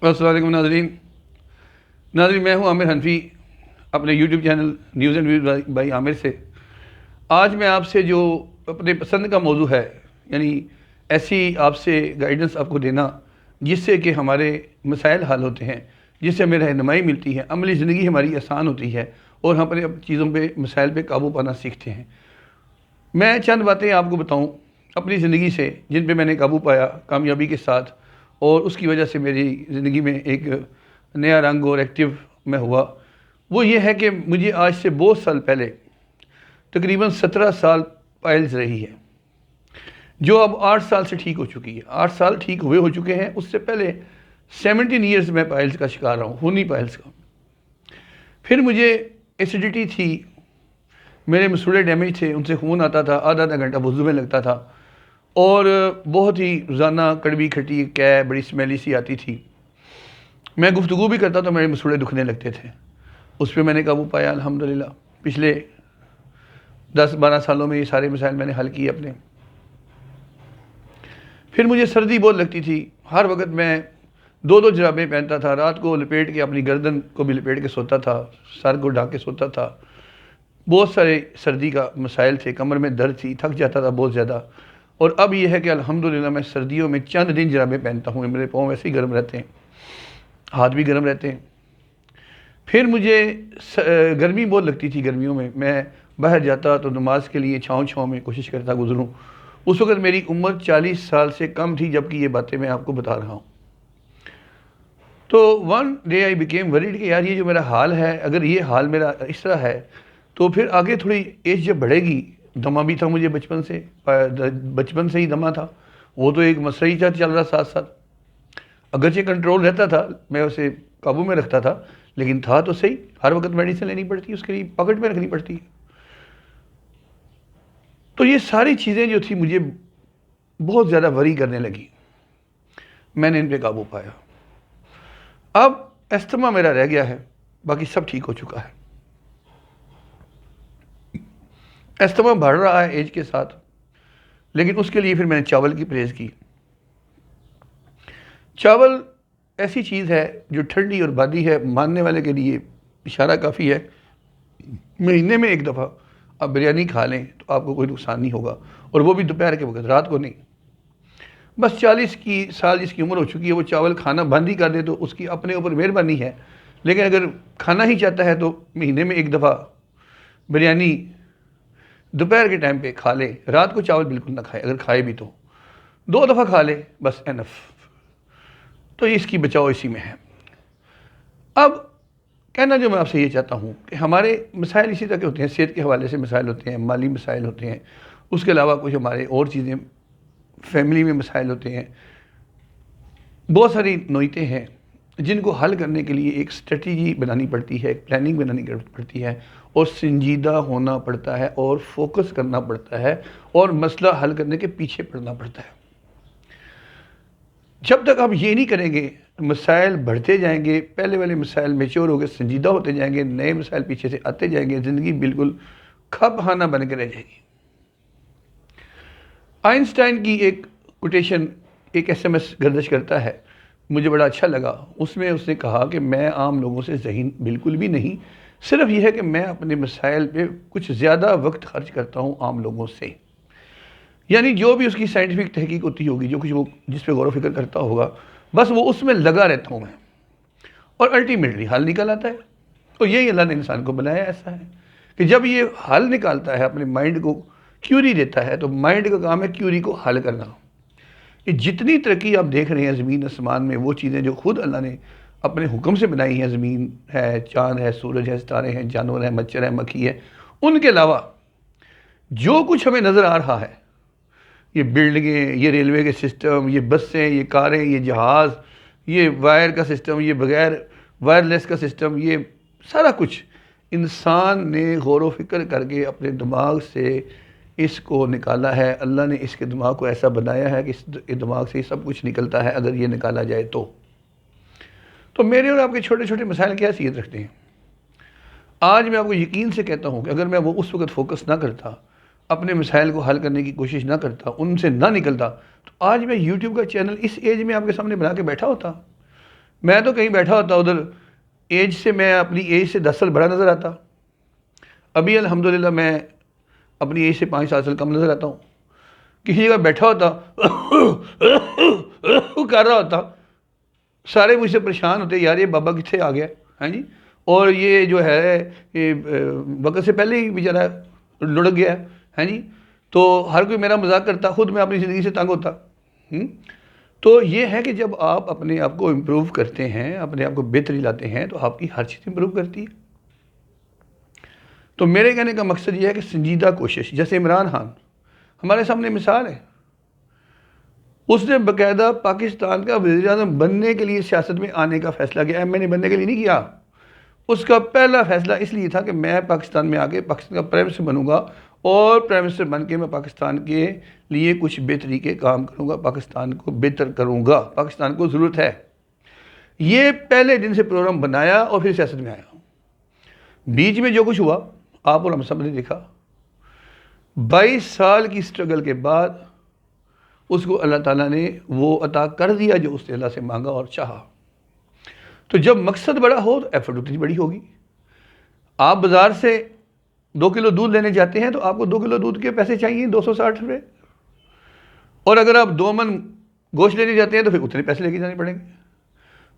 السلام علیکم ناظرین، میں ہوں عامر حنفی اپنے YouTube channel News and Views by Aamir سے۔ آج میں آپ سے جو اپنے پسند کا موضوع ہے، یعنی ایسی آپ سے گائیڈنس آپ کو دینا جس سے کہ ہمارے مسائل حل ہوتے ہیں، جس سے ہمیں رہنمائی ملتی ہے، عملی زندگی ہماری آسان ہوتی ہے اور ہم اپنے چیزوں پہ مسائل پہ قابو پانا سیکھتے ہیں۔ میں چند باتیں آپ کو بتاؤں اپنی زندگی سے جن پہ میں نے قابو پایا کامیابی کے ساتھ، اور اس کی وجہ سے میری زندگی میں ایک نیا رنگ اور ایکٹیو میں ہوا۔ وہ یہ ہے کہ مجھے آج سے بہت سال پہلے تقریباً 17 سال پائلز رہی ہے، جو اب 8 سال سے ٹھیک ہو چکی ہے۔ 8 سال ٹھیک ہوئے ہو چکے ہیں، اس سے پہلے 17 ایئرز میں پائلز کا شکار رہا ہوں، خونی پائلز کا۔ پھر مجھے ایسیڈیٹی تھی، میرے مسوڑے ڈیمیج تھے، ان سے خون آتا تھا، آدھا آدھا گھنٹہ وضو میں لگتا تھا، اور بہت ہی روزانہ کڑوی کھٹی بڑی اسمیلی سی آتی تھی۔ میں گفتگو بھی کرتا تو میرے مسوڑے دکھنے لگتے تھے۔ اس پہ میں نے قابو پایا الحمدللہ۔ پچھلے 10-12 سالوں میں یہ سارے مسائل میں نے حل کیے اپنے۔ پھر مجھے سردی بہت لگتی تھی، ہر وقت میں 2 جرابیں پہنتا تھا، رات کو لپیٹ کے اپنی گردن کو بھی لپیٹ کے سوتا تھا، سر کو ڈھانپ کے سوتا تھا۔ بہت سارے سردی کا مسائل تھے، کمر میں درد تھی، تھک جاتا تھا بہت زیادہ۔ اور اب یہ ہے کہ الحمدللہ میں سردیوں میں چند دن جرابیں پہنتا ہوں، میرے پاؤں ویسے ہی گرم رہتے ہیں، ہاتھ بھی گرم رہتے ہیں۔ پھر مجھے گرمی بہت لگتی تھی، گرمیوں میں باہر جاتا تو نماز کے لیے چھاؤں میں کوشش کرتا گزروں۔ اس وقت میری عمر 40 سال سے کم تھی، جبکہ یہ باتیں میں آپ کو بتا رہا ہوں۔ تو one day I became word کہ یار یہ جو میرا حال ہے، اگر یہ حال میرا اس طرح ہے تو پھر آگے تھوڑی ایج جب بڑھے گی، دمہ بھی تھا مجھے بچپن سے ہی دمہ تھا، وہ تو ایک مسئلہ ہی چل رہا ساتھ ساتھ، اگرچہ کنٹرول رہتا تھا، میں اسے قابو میں رکھتا تھا، لیکن تھا تو صحیح، ہر وقت میڈیسن لینی پڑتی، اس کے لیے پاکٹ میں رکھنی پڑتی ہے۔ تو یہ ساری چیزیں جو تھی مجھے بہت زیادہ وری کرنے لگی، میں نے ان پہ قابو پایا۔ اب استھما میرا رہ گیا ہے، باقی سب ٹھیک ہو چکا ہے۔ استھما بڑھ رہا ہے ایج کے ساتھ، لیکن اس کے لیے پھر میں نے چاول کی پرہیز کی۔ چاول ایسی چیز ہے جو ٹھنڈی اور بادی ہے، ماننے والے کے لیے اشارہ کافی ہے۔ مہینے میں 1 دفعہ آپ بریانی کھا لیں تو آپ کو کوئی نقصان نہیں ہوگا، اور وہ بھی دوپہر کے وقت، رات کو نہیں۔ بس 40 سال جس کی عمر ہو چکی ہے وہ چاول کھانا بند ہی کر دے تو اس کی اپنے اوپر مہربانی ہے، لیکن اگر کھانا ہی چاہتا ہے تو مہینے میں 1 دفعہ بریانی دوپہر کے ٹائم پہ کھا لے، رات کو چاول بالکل نہ کھائے، اگر کھائے بھی تو 2 دفعہ کھا لے، بس انف۔ تو اس کی بچاؤ اسی میں ہے۔ اب کہنا جو میں آپ سے یہ چاہتا ہوں کہ ہمارے مسائل اسی طرح کے ہوتے ہیں، صحت کے حوالے سے مسائل ہوتے ہیں، مالی مسائل ہوتے ہیں، اس کے علاوہ کچھ ہمارے اور چیزیں، فیملی میں مسائل ہوتے ہیں، بہت ساری نوعیتیں ہیں جن کو حل کرنے کے لیے ایک اسٹریٹجی بنانی پڑتی ہے، ایک پلاننگ بنانی پڑتی ہے، اور سنجیدہ ہونا پڑتا ہے، اور فوکس کرنا پڑتا ہے، اور مسئلہ حل کرنے کے پیچھے پڑنا پڑتا ہے۔ جب تک آپ یہ نہیں کریں گے، مسائل بڑھتے جائیں گے، پہلے والے مسائل میچور ہو کے سنجیدہ ہوتے جائیں گے، نئے مسائل پیچھے سے آتے جائیں گے، زندگی بالکل کھپ خانہ بن کے رہ جائے گی۔ آئنسٹائن کی ایک کوٹیشن، ایک SMS گردش کرتا ہے، مجھے بڑا اچھا لگا۔ اس میں اس نے کہا کہ میں عام لوگوں سے ذہین بالکل بھی نہیں، صرف یہ ہے کہ میں اپنے مسائل پہ کچھ زیادہ وقت خرچ کرتا ہوں عام لوگوں سے۔ یعنی جو بھی اس کی سائنٹیفک تحقیق ہوتی ہوگی، جو کچھ وہ جس پہ غور و فکر کرتا ہوگا، بس وہ اس میں لگا رہتا ہوں میں، اور الٹیمیٹلی حل نکل آتا ہے۔ تو یہی اللہ نے انسان کو بنایا ایسا ہے کہ جب یہ حل نکالتا ہے، اپنے مائنڈ کو کیوری دیتا ہے، تو مائنڈ کا کام ہے کیوری کو حل کرنا۔ یہ جتنی ترقی آپ دیکھ رہے ہیں زمین آسمان میں، وہ چیزیں جو خود اللہ نے اپنے حکم سے بنائی ہیں، زمین ہے، چاند ہے، سورج ہے، ستارے ہیں، جانور ہیں، مچھر ہے، مکھی ہے، ان کے علاوہ جو کچھ ہمیں نظر آ رہا ہے، یہ بلڈنگیں، یہ ریلوے کے سسٹم، یہ بسیں، یہ کاریں، یہ جہاز، یہ وائر کا سسٹم، یہ بغیر وائرلیس کا سسٹم، یہ سارا کچھ انسان نے غور و فکر کر کے اپنے دماغ سے اس کو نکالا ہے۔ اللہ نے اس کے دماغ کو ایسا بنایا ہے کہ اس دماغ سے سب کچھ نکلتا ہے اگر یہ نکالا جائے تو میرے اور آپ کے چھوٹے چھوٹے مسائل کیا حیثیت رکھتے ہیں؟ آج میں آپ کو یقین سے کہتا ہوں کہ اگر میں وہ اس وقت فوکس نہ کرتا، اپنے مسائل کو حل کرنے کی کوشش نہ کرتا، ان سے نہ نکلتا، تو آج میں یوٹیوب کا چینل اس ایج میں آپ کے سامنے بنا کے بیٹھا ہوتا، میں تو کہیں بیٹھا ہوتا ادھر ایج سے، میں اپنی ایج سے 10 سال بڑا نظر آتا. ابھی الحمدللہ میں اپنی ایج سے 5-7 سال کم نظر آتا ہوں. کسی جگہ بیٹھا ہوتا کر رہا ہوتا، سارے مجھ سے پریشان ہوتے، یار یہ بابا کتنے آ گیا. ہاں جی، اور یہ جو ہے یہ وقت سے پہلے ہی بیچارہ لڑک گیا. ہاں جی، تو ہر کوئی میرا مذاق کرتا، خود میں اپنی زندگی سے تنگ ہوتا. تو یہ ہے کہ جب آپ اپنے آپ کو امپروو کرتے ہیں، اپنے آپ کو بہتری لاتے ہیں، تو آپ کی ہر چیز امپروو کرتی ہے. تو میرے کہنے کا مقصد یہ ہے کہ سنجیدہ کوشش، جیسے عمران خان ہمارے سامنے مثال ہے. اس نے باقاعدہ پاکستان کا وزیر اعظم بننے کے لیے سیاست میں آنے کا فیصلہ کیا. ایم این اے بننے کے لیے نہیں کیا. اس کا پہلا فیصلہ اس لیے تھا کہ میں پاکستان میں آ کے پاکستان کا پرائم منسٹر بنوں گا، اور پرائم منسٹر بن کے میں پاکستان کے لیے کچھ بہتری کے کام کروں گا، پاکستان کو بہتر کروں گا، پاکستان کو ضرورت ہے. یہ پہلے دن سے پروگرام بنایا اور پھر سیاست میں آیا. بیچ میں جو کچھ ہوا آپ اور ہم سب نے دیکھا. 22 سال کی سٹرگل کے بعد اس کو اللہ تعالیٰ نے وہ عطا کر دیا جو اس نے اللہ سے مانگا اور چاہا. تو جب مقصد بڑا ہو تو ایفرٹ اتنی بڑی ہوگی. آپ بازار سے 2 کلو دودھ لینے جاتے ہیں تو آپ کو 2 کلو دودھ کے پیسے چاہیے 260 روپے، اور اگر آپ 2 من گوشت لینے جاتے ہیں تو پھر اتنے پیسے لے کے جانے پڑیں گے.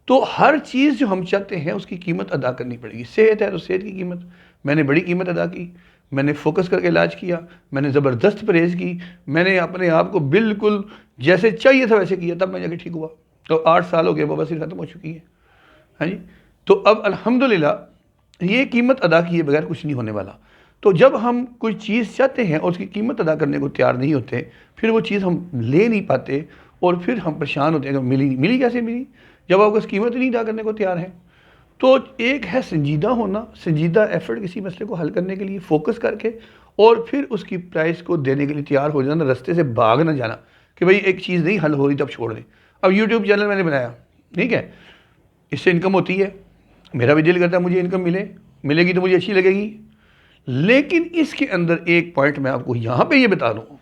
تو ہر چیز جو ہم چاہتے ہیں اس کی قیمت ادا کرنی پڑے گی. صحت ہے تو صحت کی قیمت، میں نے بڑی قیمت ادا کی. میں نے فوکس کر کے علاج کیا، میں نے زبردست پرہیز کی، میں نے اپنے آپ کو بالکل جیسے چاہیے تھا ویسے کیا، تب میں جا کے ٹھیک ہوا. تو 8 سال ہو گئے، بواسیر ختم ہو چکی ہے. ہاں جی، تو اب الحمدللہ یہ قیمت ادا کیے بغیر کچھ نہیں ہونے والا. تو جب ہم کوئی چیز چاہتے ہیں اور اس کی قیمت ادا کرنے کو تیار نہیں ہوتے، پھر وہ چیز ہم لے نہیں پاتے اور پھر ہم پریشان ہوتے ہیں کہ ملی کیسے ملی جب آپ اس قیمت نہیں ادا کرنے کو تیار ہیں. تو ایک ہے سنجیدہ ہونا، سنجیدہ ایفرٹ کسی مسئلے کو حل کرنے کے لیے فوکس کر کے، اور پھر اس کی پرائز کو دینے کے لیے تیار ہو جانا، رستے سے بھاگ نہ جانا کہ بھئی ایک چیز نہیں حل ہو رہی تب چھوڑ دیں. اب یوٹیوب چینل میں نے بنایا، ٹھیک ہے، اس سے انکم ہوتی ہے، میرا بھی دل کرتا ہے مجھے انکم ملے گی تو مجھے اچھی لگے گی. لیکن اس کے اندر ایک پوائنٹ میں آپ کو یہاں پہ یہ بتا دوں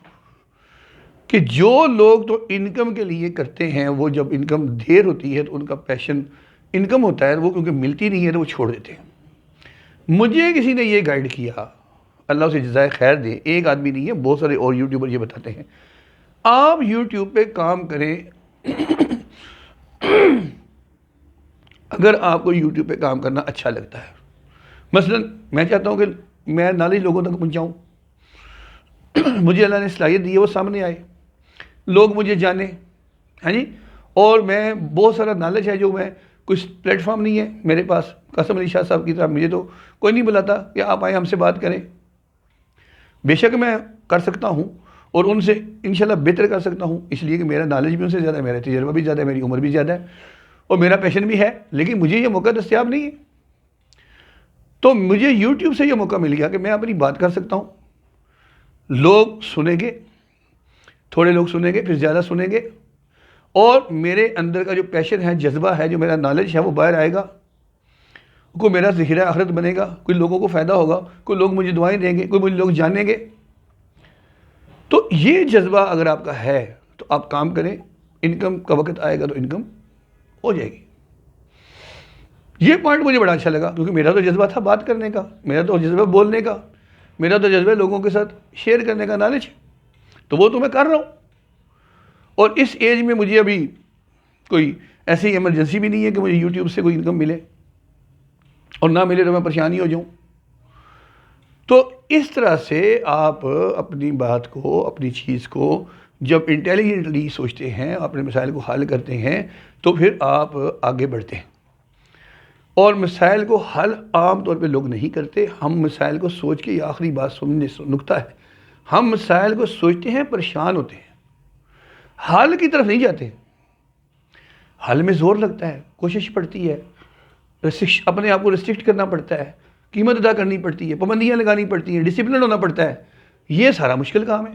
کہ جو لوگ تو انکم کے لیے کرتے ہیں، وہ جب انکم دیر ہوتی ہے تو ان کا پیشن انکم ہوتا ہے، وہ کیونکہ ملتی نہیں ہے تو وہ چھوڑ دیتے ہیں. مجھے کسی نے یہ گائیڈ کیا، اللہ اسے جزائے خیر دے، ایک آدمی نہیں ہے، بہت سارے اور یوٹیوبر یہ بتاتے ہیں آپ یوٹیوب پہ کام کریں. اگر آپ کو یوٹیوب پہ کام کرنا اچھا لگتا ہے، مثلا میں چاہتا ہوں کہ میں نالج لوگوں تک پہنچاؤں، مجھے اللہ نے صلاحیت دی ہے وہ سامنے آئے، لوگ مجھے جانیں. ہاں جی، اور میں بہت سارا نالج ہے جو میں کچھ پلیٹ فارم نہیں ہے میرے پاس. قاسم علی شاہ صاحب کی طرح مجھے تو کوئی نہیں بلاتا کہ آپ آئیں ہم سے بات کریں. بے شک میں کر سکتا ہوں اور ان سے انشاءاللہ بہتر کر سکتا ہوں، اس لیے کہ میرا نالج بھی ان سے زیادہ ہے، میرا تجربہ بھی زیادہ ہے، میری عمر بھی زیادہ ہے اور میرا پیشن بھی ہے. لیکن مجھے یہ موقع دستیاب نہیں ہے. تو مجھے یوٹیوب سے یہ موقع مل گیا کہ میں اپنی بات کر سکتا ہوں. لوگ سنیں گے، تھوڑے لوگ سنیں گے، پھر زیادہ سنیں گے، اور میرے اندر کا جو پیشن ہے، جذبہ ہے، جو میرا نالج ہے وہ باہر آئے گا. کوئی میرا ذخیرہ آخرت بنے گا، کوئی لوگوں کو فائدہ ہوگا، کوئی لوگ مجھے دعائیں دیں گے، کوئی مجھے لوگ جانیں گے. تو یہ جذبہ اگر آپ کا ہے تو آپ کام کریں. انکم کا وقت آئے گا تو انکم ہو جائے گی. یہ پوائنٹ مجھے بڑا اچھا لگا کیونکہ میرا تو جذبہ تھا بات کرنے کا، میرا تو جذبہ بولنے کا، میرا تو جذبہ لوگوں کے ساتھ شیئر کرنے کا نالج، تو وہ تو میں کر رہا ہوں. اور اس ایج میں مجھے ابھی کوئی ایسی ایمرجنسی بھی نہیں ہے کہ مجھے یوٹیوب سے کوئی انکم ملے، اور نہ ملے تو میں پریشانی ہو جاؤں. تو اس طرح سے آپ اپنی بات کو، اپنی چیز کو جب انٹیلیجنٹلی سوچتے ہیں، اپنے مسائل کو حل کرتے ہیں، تو پھر آپ آگے بڑھتے ہیں. اور مسائل کو حل عام طور پہ لوگ نہیں کرتے. ہم مسائل کو سوچ کے، یہ آخری بات سننے نکتہ ہے، ہم مسائل کو سوچتے ہیں، پریشان ہوتے ہیں، حل کی طرف نہیں جاتے. حل میں زور لگتا ہے، کوشش پڑتی ہے، اپنے آپ کو ریسٹرکٹ کرنا پڑتا ہے، قیمت ادا کرنی پڑتی ہے، پابندیاں لگانی پڑتی ہیں، ڈسپلن ہونا پڑتا ہے. یہ سارا مشکل کام ہے.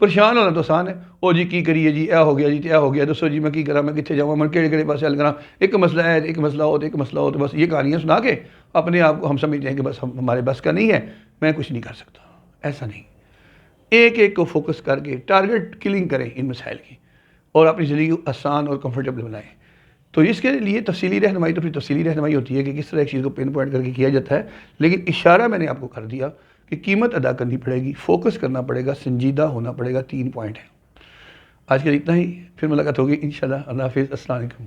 پریشان ہونا تو آسان ہے، او جی کی کریے جی، اے ہو گیا جی، تے ہو گیا، دسو جی میں کی کرا، میں کتنے جاؤں، میں کہڑے پاسے حل کرا، ایک مسئلہ ہے، ایک مسئلہ ہو تو ایک مسئلہ ہو، تو بس یہ کہانیاں سنا کے اپنے آپ کو ہم سمجھتے ہیں کہ بس ہمارے بس کا نہیں ہے، میں کچھ نہیں کر سکتا. ایسا نہیں. ایک ایک کو فوکس کر کے ٹارگٹ کلنگ کریں ان مسائل کی، اور اپنی زندگی کو آسان اور کمفرٹیبل بنائیں. تو اس کے لیے تفصیلی رہنمائی تو پھر تفصیلی رہنمائی ہوتی ہے کہ کس طرح ایک چیز کو پن پوائنٹ کر کے کیا جاتا ہے، لیکن اشارہ میں نے آپ کو کر دیا کہ قیمت ادا کرنی پڑے گی، فوکس کرنا پڑے گا، سنجیدہ ہونا پڑے گا، 3 پوائنٹ ہیں۔ آج کے لیے اتنا ہی، پھر ملاقات ہوگی انشاءاللہ۔ اللہ حافظ، السلام علیکم۔